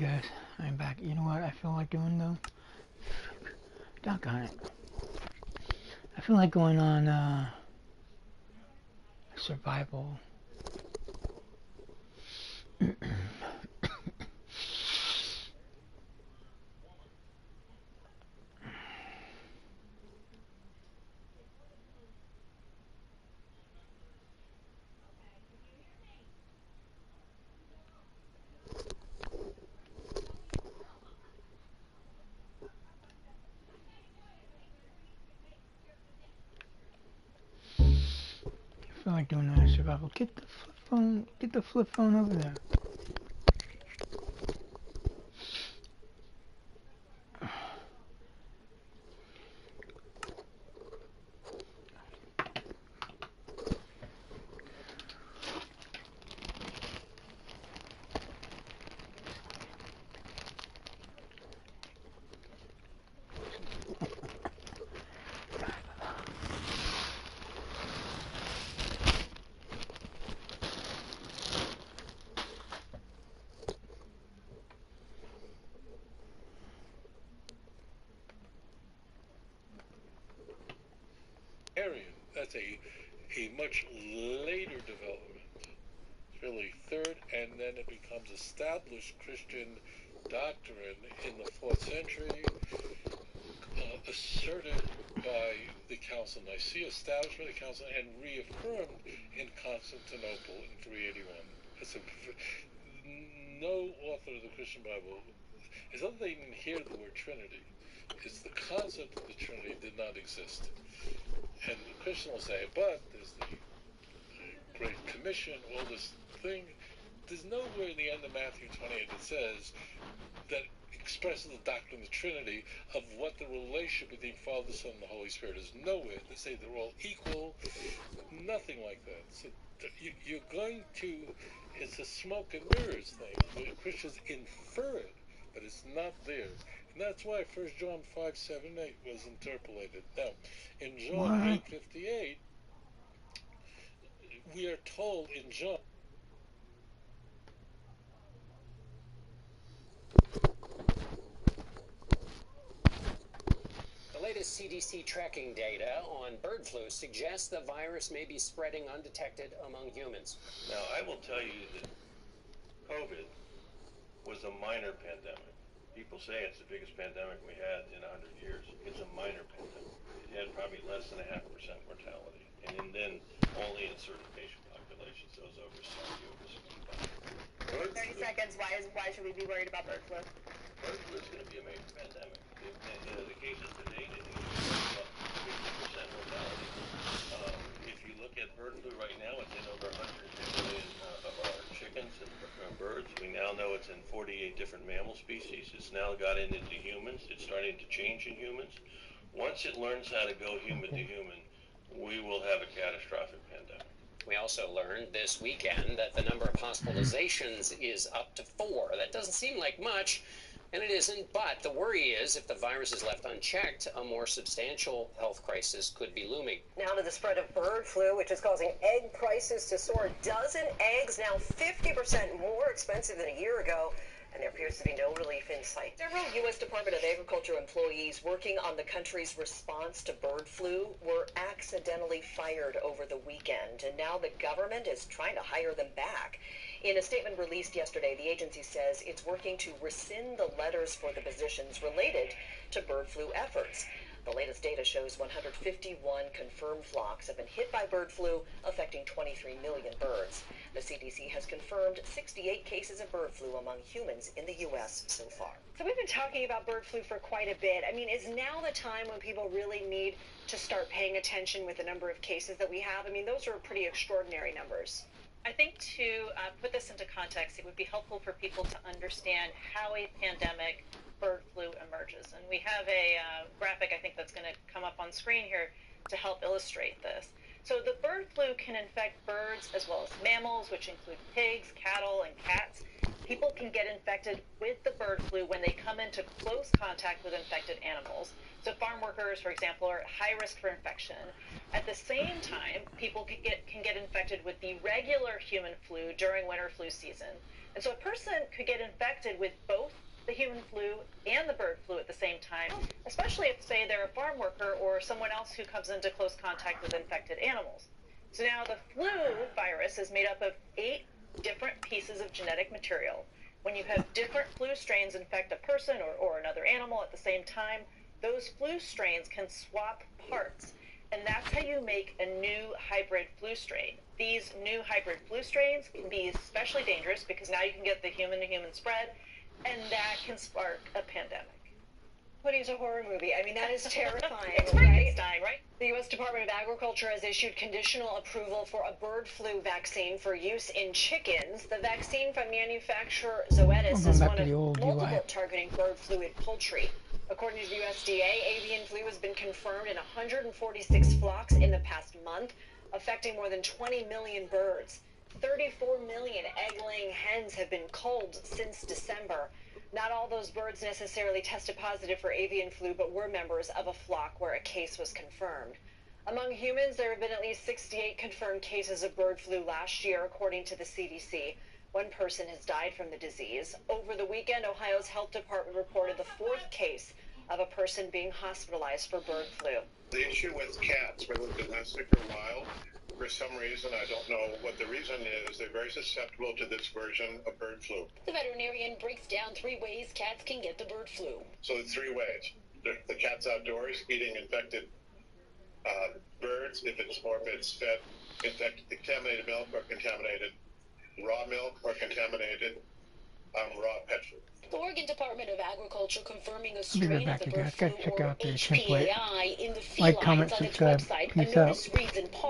guys, I'm back. You know what I feel like doing though? Doggone it. I feel like going on survival. I feel like doing survival. Get the flip phone. Get the flip phone over there. That's a much later development. It's really third, and then it becomes established Christian doctrine in the 4th century, asserted by the Council of Nicaea, established by the Council, and reaffirmed in Constantinople in 381. No author of the Christian Bible, as though they even hear the word Trinity, is the concept of the Trinity did not exist. And the Christian will say, but there's the Great Commission, all this thing. There's nowhere in the end of Matthew 28 that says, that expresses the doctrine of the Trinity, of what the relationship between Father, Son, and the Holy Spirit is. Nowhere. They say they're all equal. Nothing like that. So you're going to, it's a smoke and mirrors thing. The Christians infer it, but it's not there. And that's why 1 John 5:7-8 was interpolated. Now, in John 8:58, we are told in John, the latest CDC tracking data on bird flu suggests the virus may be spreading undetected among humans. Now, I will tell you that COVID was a minor pandemic. People say it's the biggest pandemic we had in 100 years. It's a minor pandemic. It had probably less than 0.5% mortality. And then only in certain patient populations, those over 65. 30 seconds. Why should we be worried about bird flu? Bird flu is going to be a major pandemic. The cases to date, I think it's about 50% mortality. If you look at bird flu right now, it's in over 110 million of our chickens and birds. We now know it's in 48 different mammal species. It's now got into humans. It's starting to change in humans. Once it learns how to go human to human, we will have a catastrophic pandemic. We also learned this weekend that the number of hospitalizations is up to 4. That doesn't seem like much, and it isn't, but the worry is if the virus is left unchecked, a more substantial health crisis could be looming. Now to the spread of bird flu, which is causing egg prices to soar. Dozen eggs now 50% more expensive than a year ago, and there appears to be no relief in sight. Several U.S. Department of Agriculture employees working on the country's response to bird flu were accidentally fired over the weekend, and now the government is trying to hire them back. In a statement released yesterday, the agency says it's working to rescind the letters for the positions related to bird flu efforts. The latest data shows 151 confirmed flocks have been hit by bird flu, affecting 23 million birds. The CDC has confirmed 68 cases of bird flu among humans in the U.S. so far. So we've been talking about bird flu for quite a bit. I mean, is now the time when people really need to start paying attention with the number of cases that we have? I mean, those are pretty extraordinary numbers. I think to put this into context, it would be helpful for people to understand how a pandemic bird flu emerges. And we have a graphic, I think, that's going to come up on screen here to help illustrate this. So the bird flu can infect birds as well as mammals, which include pigs, cattle, and cats. People can get infected with the bird flu when they come into close contact with infected animals. So farm workers, for example, are at high risk for infection. At the same time, people can get infected infected with the regular human flu during winter flu season. And so a person could get infected with both the human flu and the bird flu at the same time, especially if, say, they're a farm worker or someone else who comes into close contact with infected animals. So now the flu virus is made up of 8 different pieces of genetic material. When you have different flu strains infect a person or another animal at the same time, those flu strains can swap parts. And that's how you make a new hybrid flu strain. These new hybrid flu strains can be especially dangerous because now you can get the human-to-human spread, and that can spark a pandemic. Putting to a horror movie. I mean, that is terrifying. It's Frankenstein, right? The U.S. Department of Agriculture has issued conditional approval for a bird flu vaccine for use in chickens. The vaccine from manufacturer S1XE14 is one of multiple targeting bird flu in poultry. According to the USDA, avian flu has been confirmed in 146 flocks in the past month, affecting more than 20 million birds. 34 million egg-laying hens have been culled since December. Not all those birds necessarily tested positive for avian flu, but were members of a flock where a case was confirmed. Among humans, there have been at least 68 confirmed cases of bird flu last year, according to the CDC. One person has died from the disease. Over the weekend, Ohio's health department reported the 4th case of a person being hospitalized for bird flu. The issue with cats, whether domestic or wild, for some reason, I don't know what the reason is, they're very susceptible to this version of bird flu. The veterinarian breaks down 3 ways cats can get the bird flu. So there's 3 ways. The cat's outdoors eating infected birds, if it's fed contaminated milk or contaminated raw milk or contaminated raw pet food. The Oregon Department of Agriculture confirming a strain of the bird guys. flu, Check or out their template. HPAI, in the Like, felines comment, on its subscribe. website. Peace A out. notice reads in part,